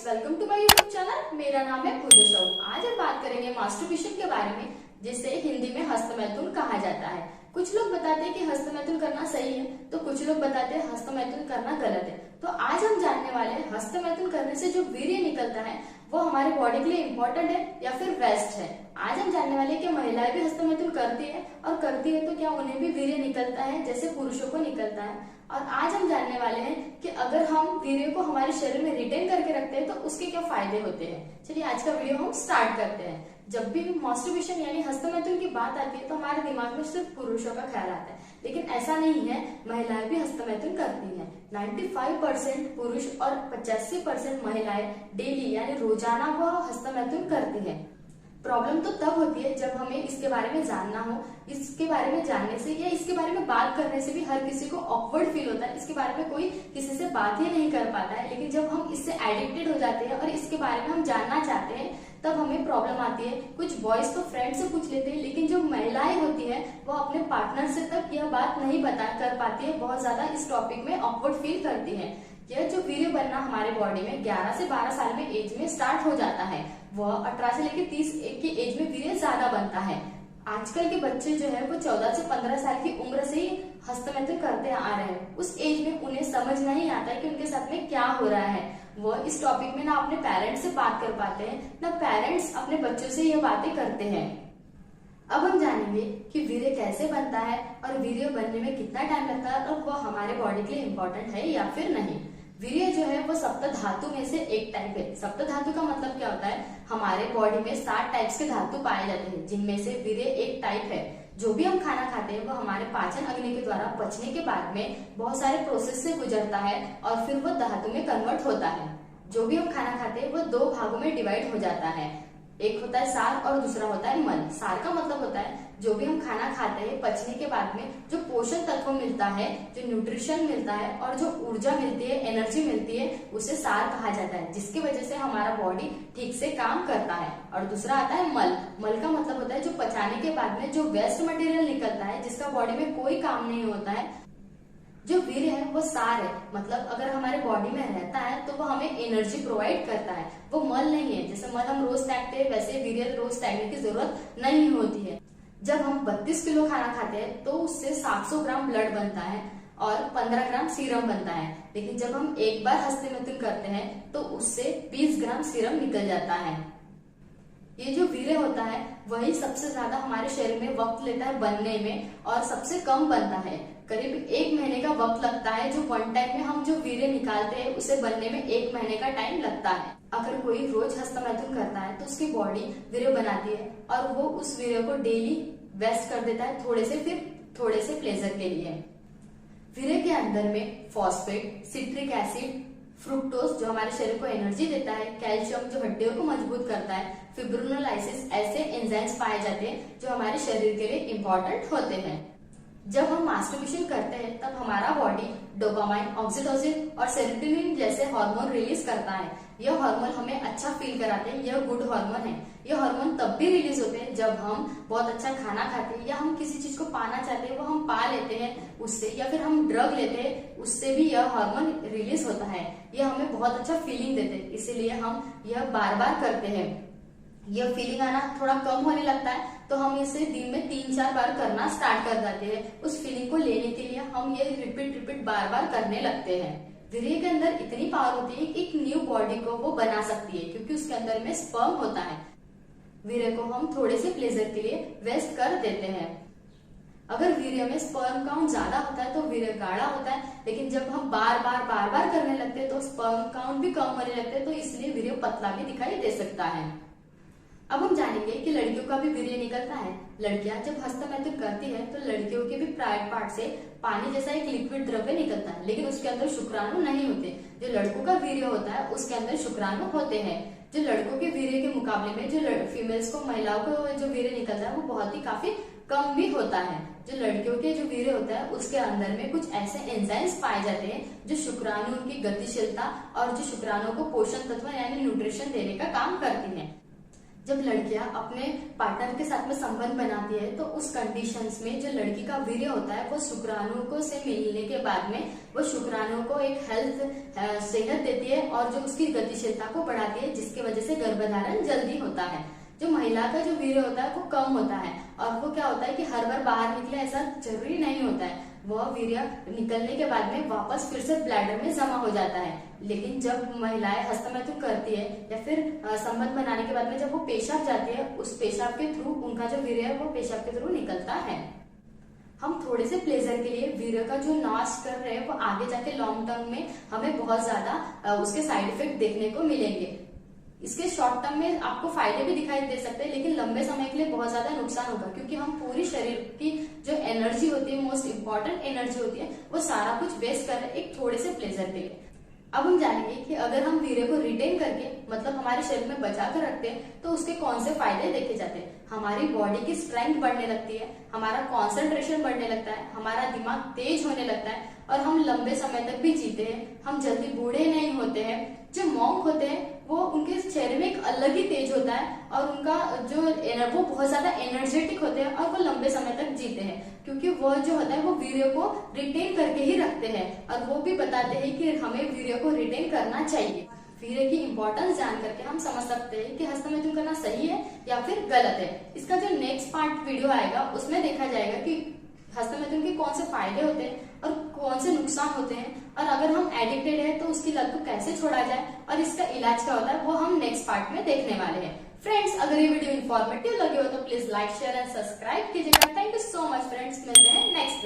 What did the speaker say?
Welcome to my YouTube channel. मेरा नाम है पूजा साहू। आज हम बात करेंगे मास्टरबेशन के बारे में, जिसे हिंदी में हस्तमैथुन कहा जाता है। कुछ लोग बताते हैं कि हस्तमैथुन करना सही है, तो कुछ लोग बताते हैं हस्तमैथुन करना गलत है। तो आज हम जानने वाले हैं हस्तमैथुन करने से जो वीर्य निकलता है वो हमारे बॉडी के लिए इम्पोर्टेंट है या फिर वेस्ट है। आज हम जानने वाले हैं कि महिलाएं भी हस्तमैथुन करती है, और करती है तो क्या उन्हें भी वीर्य निकलता है जैसे पुरुषों को निकलता है। और आज हम जानने वाले हैं कि अगर हम वीर्य को हमारे शरीर में रिटेन करके रखते हैं तो उसके क्या फायदे होते हैं। चलिए आज का वीडियो हम स्टार्ट करते हैं। जब भी मास्टरबेशन यानी हस्तमैथुन की बात आती है तो हमारे दिमाग में सिर्फ पुरुषों का ख्याल आता है, लेकिन ऐसा नहीं है, महिलाएं भी हस्तमैथुन करती हैं। 95% पुरुष और 85% महिलाएं डेली यानी रोजाना वो हस्तमैथुन करती हैं। प्रॉब्लम तो तब होती है जब हमें इसके बारे में जानना हो। इसके बारे में जानने से या इसके बारे में बात करने से भी हर किसी को ऑकवर्ड फील होता है। इसके बारे में कोई किसी से बात ही नहीं कर पाता है, लेकिन जब हम इससे एडिक्टेड हो जाते हैं और इसके बारे में हम जानना चाहते हैं तब हमें प्रॉब्लम आती है। कुछ बॉयज तो फ्रेंड से पूछ लेते हैं, लेकिन जो महिलाएं होती है वो अपने पार्टनर से तक यह बात नहीं बता कर पाती है, बहुत ज्यादा इस टॉपिक में ऑकवर्ड फील करती है। यह जो वीर्य बनना हमारे बॉडी में 11 से 12 साल में एज में स्टार्ट हो जाता है। वह 18 से लेकर 30 की एज में वीर्य ज्यादा बनता है। आजकल के बच्चे जो है वो 14 से 15 साल की उम्र से ही हस्तमैथुन करते आ रहे हैं। उस एज में उन्हें समझ नहीं आता है कि उनके साथ में क्या हो रहा है। वो इस टॉपिक में ना अपने पेरेंट्स से बात कर पाते हैं, ना पेरेंट्स अपने बच्चों से ये बातें करते हैं। अब हम जानेंगे कि वीर्य कैसे बनता है और वीर्य बनने में कितना टाइम लगता है और वह हमारे बॉडी के लिए इम्पोर्टेंट है या फिर नहीं। वीर्य जो है वो सप्त धातु में से एक टाइप है। सप्त धातु का मतलब क्या होता है, हमारे बॉडी में 7 टाइप्स के धातु पाए जाते हैं, जिनमें से वीर्य एक टाइप है। जो भी हम खाना खाते हैं वो हमारे पाचन अग्नि के द्वारा पचने के बाद में बहुत सारे प्रोसेस से गुजरता है और फिर वो धातु में कन्वर्ट होता है। जो भी हम खाना खाते हैं वो 2 भागों में डिवाइड हो जाता है। एक होता है सार और दूसरा होता है मल। सार का मतलब होता है जो भी हम खाना खाते हैं पचने के बाद में जो पोषण तत्व मिलता है, जो न्यूट्रिशन मिलता है और जो ऊर्जा मिलती है, एनर्जी मिलती है, उसे सार कहा जाता है, जिसकी वजह से हमारा बॉडी ठीक से काम करता है। और दूसरा आता है मल। मल का मतलब होता है जो पचाने के बाद में जो वेस्ट मटेरियल निकलता है, जिसका बॉडी में कोई काम नहीं होता है। जो वीर्य है वो सार है, मतलब अगर हमारे बॉडी में रहता है तो वो हमें एनर्जी प्रोवाइड करता है। वो मल नहीं है। जैसे मल हम रोज त्यागते हैं वैसे वीर्य रोज त्यागने की जरूरत नहीं होती है। जब हम 32 किलो खाना खाते हैं तो उससे 700 ग्राम ब्लड बनता है और 15 ग्राम सीरम बनता है, लेकिन जब हम एक बार हस्तमैथुन करते हैं तो उससे 20 ग्राम सीरम निकल जाता है। ये जो वीर्य होता है वही सबसे ज्यादा हमारे शरीर में वक्त लेता है बनने में और सबसे कम बनता है। करीब 1 महीने का वक्त लगता है। जो वन टाइम में हम जो वीर्य निकालते हैं उसे बनने में 1 महीने का टाइम लगता है। अगर कोई रोज हस्तमैथुन करता है तो उसकी बॉडी वीर्य बनाती है और वो उस वीर्य को डेली वेस्ट कर देता है, थोड़े से प्लेजर के लिए। वीर्य के अंदर में फॉस्फेट, सिट्रिक एसिड, फ्रुक्टोज जो हमारे शरीर को एनर्जी देता है, कैल्शियम जो हड्डियों को मजबूत करता है, फिब्रिनोलाइसिस ऐसे एंजाइम्स पाए जाते हैं जो हमारे शरीर के लिए इम्पोर्टेंट होते हैं। जब हम मास्टरबेशन करते हैं तब हमारा बॉडी डोपामाइन, ऑक्सीटोसिन और सेरोटोनिन जैसे हार्मोन रिलीज करता है। यह हार्मोन हमें अच्छा फील कराते हैं। यह गुड हार्मोन है। यह हार्मोन तब भी रिलीज होते हैं जब हम बहुत अच्छा खाना खाते हैं या हम किसी चीज को पाना चाहते हैं, वो हम पा लेते हैं उससे, या फिर हम ड्रग लेते हैं उससे भी यह हार्मोन रिलीज होता है। यह हमें बहुत अच्छा फीलिंग देते हैं, इसीलिए हम यह बार बार करते हैं। यह फीलिंग आना थोड़ा कम होने लगता है तो हम इसे दिन में 3-4 बार करना स्टार्ट कर देते हैं। उस फीलिंग को लेने के लिए हम ये रिपीट बार बार करने लगते हैं। वीर्य के अंदर इतनी पावर होती है कि एक न्यू बॉडी को वो बना सकती है, क्योंकि उसके अंदर में स्पर्म होता है। वीर्य को हम थोड़े से प्लेजर के लिए वेस्ट कर देते हैं। अगर वीर्य में स्पर्म काउंट ज्यादा होता है तो वीर्य गाढ़ा होता है, लेकिन जब हम बार बार करने लगते हैं तो स्पर्म काउंट भी कम होने लगते हैं, तो इसलिए वीर्य पतला भी दिखाई दे सकता है। अब हम जानेंगे कि लड़कियों का भी वीर्य निकलता है। लड़कियां जब हस्तमैथुन करती है तो लड़कियों के भी प्राइवेट पार्ट से पानी जैसा एक लिक्विड द्रव्य निकलता है, लेकिन उसके अंदर शुक्राणु नहीं होते। जो लड़कों का वीर्य होता है उसके अंदर शुक्राणु होते हैं। जो लड़कों के वीर्य के मुकाबले में जो फीमेल्स को, महिलाओं को जो वीर्य निकलता है वो बहुत ही काफी कम भी होता है। जो लड़कियों के जो वीर्य होता है उसके अंदर में कुछ ऐसे एंजाइम्स पाए जाते हैं जो शुक्राणु की गतिशीलता और जो शुक्राणु को पोषण तत्व यानी न्यूट्रिशन देने का काम करती है। जब लड़कियां अपने पार्टनर के साथ में संबंध बनाती है तो उस कंडीशंस में जो लड़की का वीर्य होता है वो शुक्राणु को से मिलने के बाद में वो शुक्राणु को एक हेल्थ सेहत देती है और जो उसकी गतिशीलता को बढ़ाती है, जिसकी वजह से गर्भधारण जल्दी होता है। जो महिला का जो वीर्य होता है वो कम होता है और वो क्या होता है कि हर बार बाहर निकले ऐसा जरूरी नहीं होता है। वह वीर्य निकलने के बाद में वापस फिर से ब्लैडर में जमा हो जाता है। लेकिन जब महिलाएं हस्तमैथुन करती है या फिर संबंध बनाने के बाद में जब वो पेशाब जाती है, उस पेशाब के थ्रू उनका जो वीर्य है वो पेशाब के थ्रू निकलता है। हम थोड़े से प्लेजर के लिए वीर्य का जो नाश कर रहे हैं वो आगे जाके लॉन्ग टर्म में हमें बहुत ज्यादा उसके साइड इफेक्ट देखने को मिलेंगे। इसके शॉर्ट टर्म में आपको फायदे भी दिखाई दे सकते हैं, लेकिन लंबे समय के लिए बहुत ज्यादा नुकसान होगा, क्योंकि हम पूरी शरीर की जो एनर्जी होती है, मोस्ट इंपॉर्टेंट एनर्जी होती है, वो सारा कुछ वेस्ट कर रहे हैं एक थोड़े से प्लेजर के लिए। अब हम जानेंगे कि अगर हम वीर्य को रिटेन करके मतलब हमारे शरीर में बचा कर रखते हैं तो उसके कौन से फायदे देखे जाते हैं। हमारी बॉडी की स्ट्रेंथ बढ़ने लगती है, हमारा कॉन्सेंट्रेशन बढ़ने लगता है, हमारा दिमाग तेज होने लगता है और हम लंबे समय तक भी जीते हैं। हम जल्दी बूढ़े नहीं होते हैं। जो मॉन्क होते हैं वो उनके चेहरे में एक अलग ही तेज होता है और उनका जो वो बहुत ज्यादा एनर्जेटिक होते हैं और वो लंबे समय तक जीते हैं, क्योंकि वो जो होता है वो वीर्य को रिटेन करके ही रखते हैं और वो भी बताते हैं कि हमें वीर्य को रिटेन करना चाहिए। वीर्य की इंपॉर्टेंस जान करके हम समझ सकते हैं कि हस्तमैथुन करना सही है या फिर गलत है। इसका जो नेक्स्ट पार्ट वीडियो आएगा उसमें देखा जाएगा कि हस्तमैथुन के कौन से फायदे होते हैं और कौन से नुकसान होते हैं, और अगर हम एडिक्टेड है तो उसकी लत को कैसे छोड़ा जाए और इसका इलाज क्या होता है वो हम नेक्स्ट पार्ट में देखने वाले हैं। फ्रेंड्स, अगर ये वीडियो इन्फॉर्मेटिव लगे हो तो please like, share and subscribe कीजिएगा। Thank you so much friends, मिलते हैं नेक्स्ट